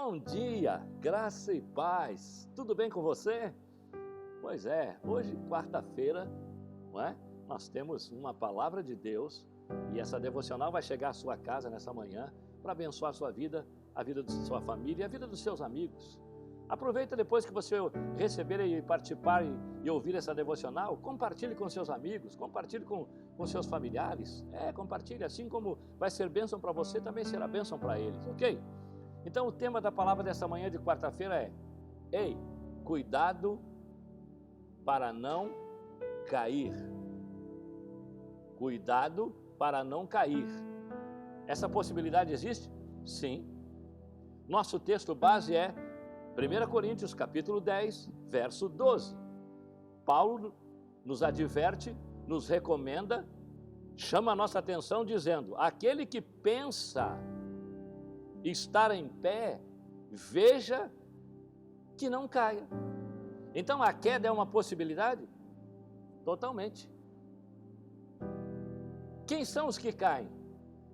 Bom dia, graça e paz. Tudo bem com você? Pois é, hoje, quarta-feira, não é? Nós temos uma palavra de Deus e essa devocional vai chegar à sua casa nessa manhã para abençoar a sua vida, a vida da sua família e a vida dos seus amigos. Aproveita depois que você receber e participar e ouvir essa devocional, compartilhe com seus amigos, compartilhe com seus familiares. Compartilhe, assim como vai ser bênção para você, também será bênção para eles, ok? Então o tema da palavra dessa manhã de quarta-feira é: ei, cuidado para não cair. Cuidado para não cair. Essa possibilidade existe? Sim. Nosso texto base é 1 Coríntios capítulo 10, verso 12. Paulo nos adverte, nos recomenda, chama a nossa atenção dizendo: aquele que pensa estar em pé, veja que não caia. Então a queda é uma possibilidade? Totalmente. Quem são os que caem?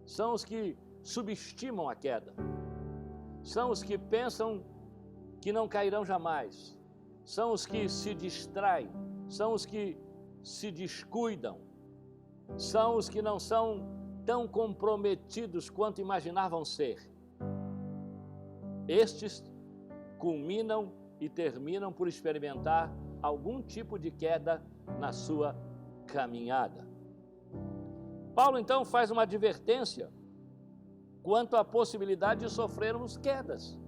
São os que subestimam a queda. São os que pensam que não cairão jamais. São os que se distraem. São os que se descuidam. São os que não são tão comprometidos quanto imaginavam ser. Estes culminam e terminam por experimentar algum tipo de queda na sua caminhada. Paulo então faz uma advertência quanto à possibilidade de sofrermos quedas.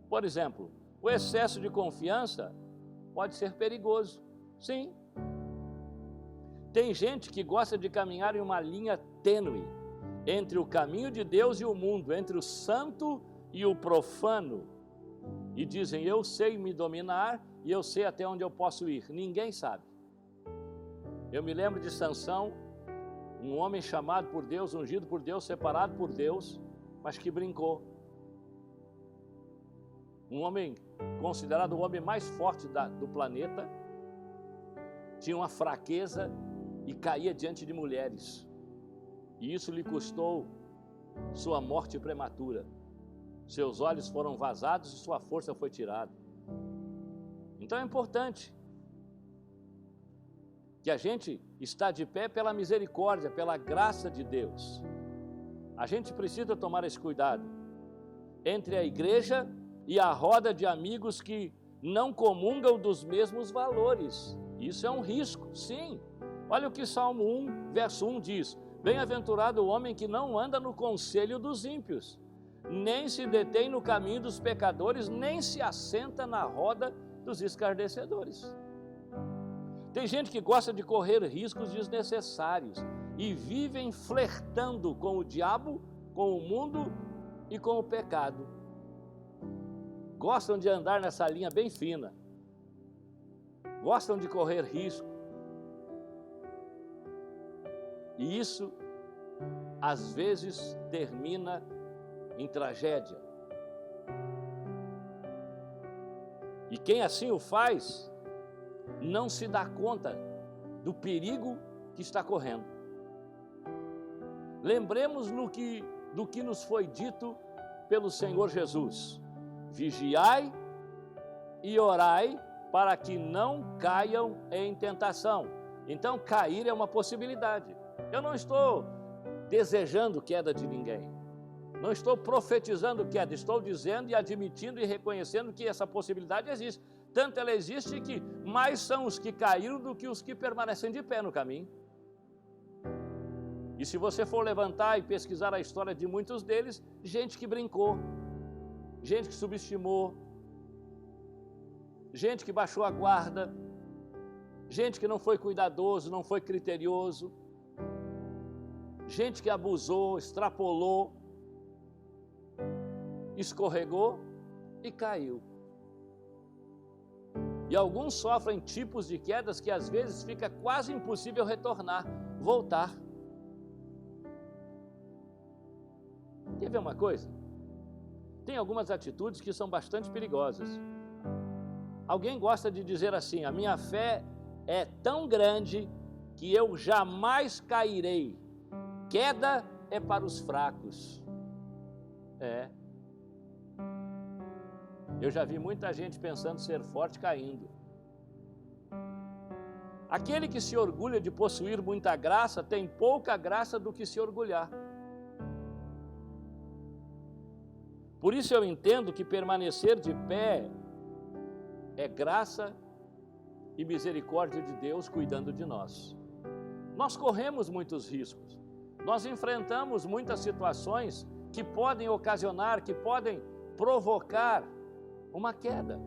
Por exemplo, o excesso de confiança pode ser perigoso. Sim. Tem gente que gosta de caminhar em uma linha tênue entre o caminho de Deus e o mundo, entre o santo e o profano. E dizem: eu sei me dominar e eu sei até onde eu posso ir. Ninguém sabe. Eu me lembro de Sansão, um homem chamado por Deus, ungido por Deus, separado por Deus, mas que brincou. Um homem considerado o homem mais forte do planeta, tinha uma fraqueza e caía diante de mulheres. E isso lhe custou sua morte prematura. Seus olhos foram vazados e sua força foi tirada. Então é importante que a gente está de pé pela misericórdia, pela graça de Deus. A gente precisa tomar esse cuidado entre a igreja e a roda de amigos que não comungam dos mesmos valores. Isso é um risco, sim. Olha o que Salmo 1, verso 1 diz: bem-aventurado o homem que não anda no conselho dos ímpios, nem se detém no caminho dos pecadores, nem se assenta na roda dos escarnecedores. Tem gente que gosta de correr riscos desnecessários e vivem flertando com o diabo, com o mundo e com o pecado. Gostam de andar nessa linha bem fina. Gostam de correr risco. E isso, às vezes, termina em tragédia. E quem assim o faz não se dá conta do perigo que está correndo. Lembremos do que nos foi dito pelo Senhor Jesus: vigiai e orai para que não caiam em tentação. Então cair é uma possibilidade. Eu não estou desejando queda de ninguém. Não estou profetizando queda, estou dizendo e admitindo e reconhecendo que essa possibilidade existe. Tanto ela existe que mais são os que caíram do que os que permanecem de pé no caminho. E se você for levantar e pesquisar a história de muitos deles, gente que brincou, gente que subestimou, gente que baixou a guarda, gente que não foi cuidadoso, não foi criterioso, gente que abusou, extrapolou, escorregou e caiu. E alguns sofrem tipos de quedas que às vezes fica quase impossível retornar, voltar. Quer ver uma coisa? Tem algumas atitudes que são bastante perigosas. Alguém gosta de dizer assim: a minha fé é tão grande que eu jamais cairei. Queda é para os fracos. Eu já vi muita gente pensando ser forte caindo. Aquele que se orgulha de possuir muita graça tem pouca graça do que se orgulhar. Por isso eu entendo que permanecer de pé é graça e misericórdia de Deus cuidando de nós. Nós corremos muitos riscos. Nós enfrentamos muitas situações que podem ocasionar, que podem provocar uma queda.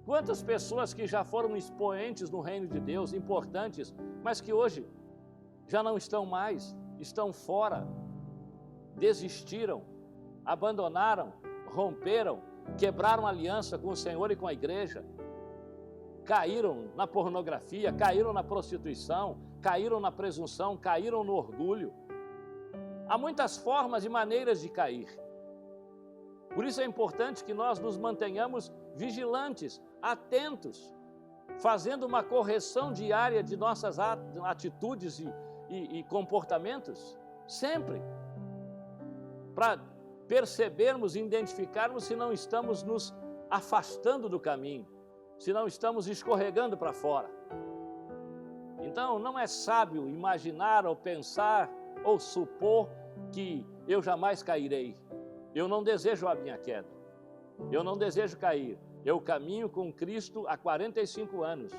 Quantas pessoas que já foram expoentes no reino de Deus, importantes, mas que hoje já não estão mais, estão fora, desistiram, abandonaram, romperam, quebraram aliança com o Senhor e com a igreja, caíram na pornografia, caíram na prostituição, caíram na presunção, caíram no orgulho. Há muitas formas e maneiras de cair. Por isso é importante que nós nos mantenhamos vigilantes, atentos, fazendo uma correção diária de nossas atitudes e comportamentos, sempre, para percebermos e identificarmos se não estamos nos afastando do caminho, se não estamos escorregando para fora. Então, não é sábio imaginar ou pensar ou supor que eu jamais cairei. Eu não desejo a minha queda. Eu não desejo cair. Eu caminho com Cristo há 45 anos.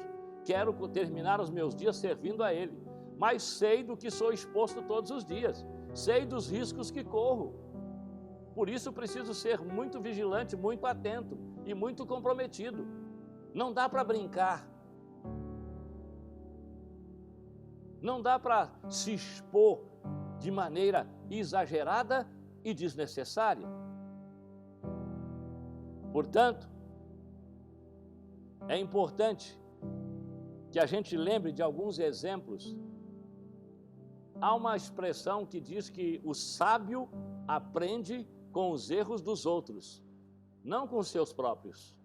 Quero terminar os meus dias servindo a Ele. Mas sei do que sou exposto todos os dias. Sei dos riscos que corro. Por isso preciso ser muito vigilante, muito atento e muito comprometido. Não dá para brincar. Não dá para se expor de maneira exagerada e desnecessária. Portanto, é importante que a gente lembre de alguns exemplos. Há uma expressão que diz que o sábio aprende com os erros dos outros, não com os seus próprios.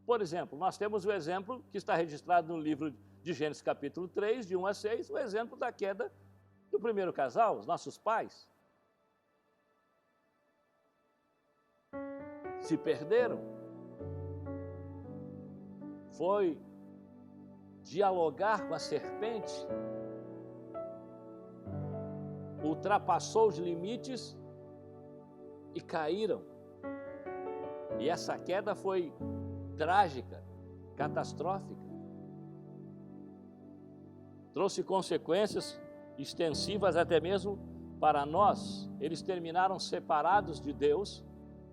Por exemplo, nós temos o exemplo que está registrado no livro de Gênesis capítulo 3, de 1 a 6, o exemplo da queda do primeiro casal, os nossos pais. Se perderam. Foi dialogar com a serpente, ultrapassou os limites e caíram. E essa queda foi trágica, catastrófica. Trouxe consequências extensivas até mesmo para nós. Eles terminaram separados de Deus,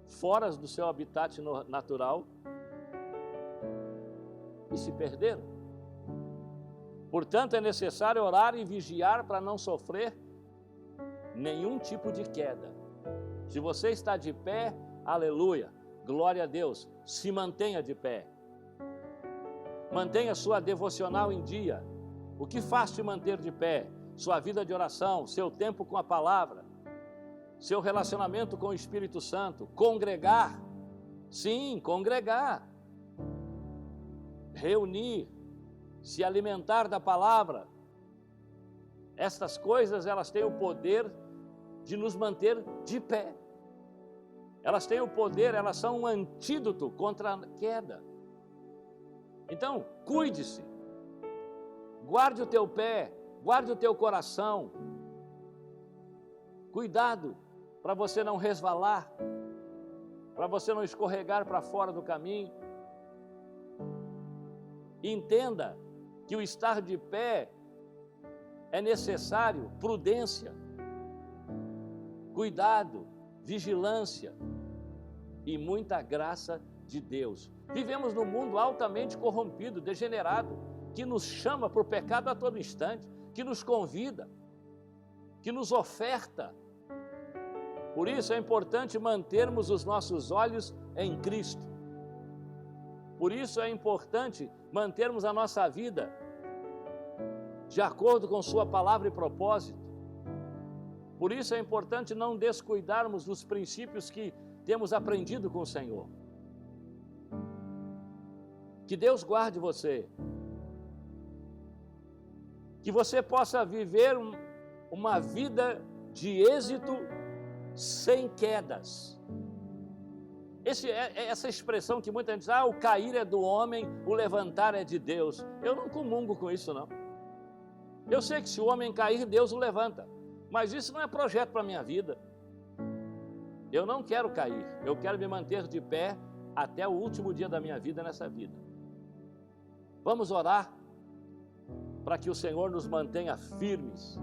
fora do seu habitat natural, e se perderam. Portanto, é necessário orar e vigiar para não sofrer nenhum tipo de queda. Se você está de pé, aleluia, glória a Deus, se mantenha de pé. Mantenha sua devocional em dia. O que faz te manter de pé? Sua vida de oração, seu tempo com a palavra, seu relacionamento com o Espírito Santo, congregar. Sim, congregar. Reunir, se alimentar da palavra. Estas coisas, elas têm o poder de nos manter de pé. Elas têm o poder, elas são um antídoto contra a queda. Então, cuide-se. Guarde o teu pé, guarde o teu coração. Cuidado para você não resvalar, para você não escorregar para fora do caminho. Entenda que o estar de pé é necessário prudência, cuidado, vigilância e muita graça de Deus. Vivemos num mundo altamente corrompido, degenerado, que nos chama para o pecado a todo instante, que nos convida, que nos oferta. Por isso é importante mantermos os nossos olhos em Cristo. Por isso é importante mantermos a nossa vida de acordo com sua palavra e propósito. Por isso é importante não descuidarmos dos princípios que temos aprendido com o Senhor. Que Deus guarde você. Que você possa viver uma vida de êxito sem quedas. Essa expressão que muita gente diz, o cair é do homem, o levantar é de Deus. Eu não comungo com isso, não. Eu sei que se o homem cair, Deus o levanta. Mas isso não é projeto para a minha vida. Eu não quero cair, eu quero me manter de pé até o último dia da minha vida nessa vida. Vamos orar para que o Senhor nos mantenha firmes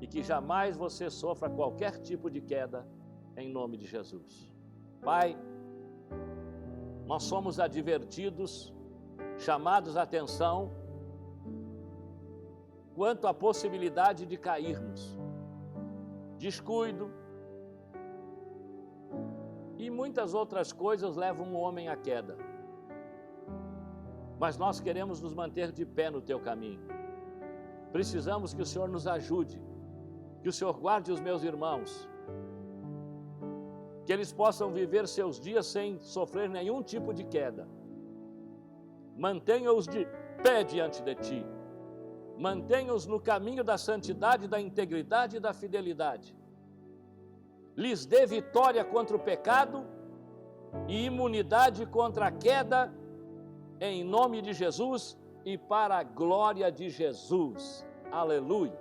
e que jamais você sofra qualquer tipo de queda, em nome de Jesus. Pai, nós somos advertidos, chamados a atenção quanto à possibilidade de cairmos. Descuido e muitas outras coisas levam um homem à queda. Mas nós queremos nos manter de pé no teu caminho. Precisamos que o Senhor nos ajude, que o Senhor guarde os meus irmãos, que eles possam viver seus dias sem sofrer nenhum tipo de queda. Mantenha-os de pé diante de ti. Mantenha-os no caminho da santidade, da integridade e da fidelidade. Lhes dê vitória contra o pecado e imunidade contra a queda, em nome de Jesus e para a glória de Jesus. Aleluia.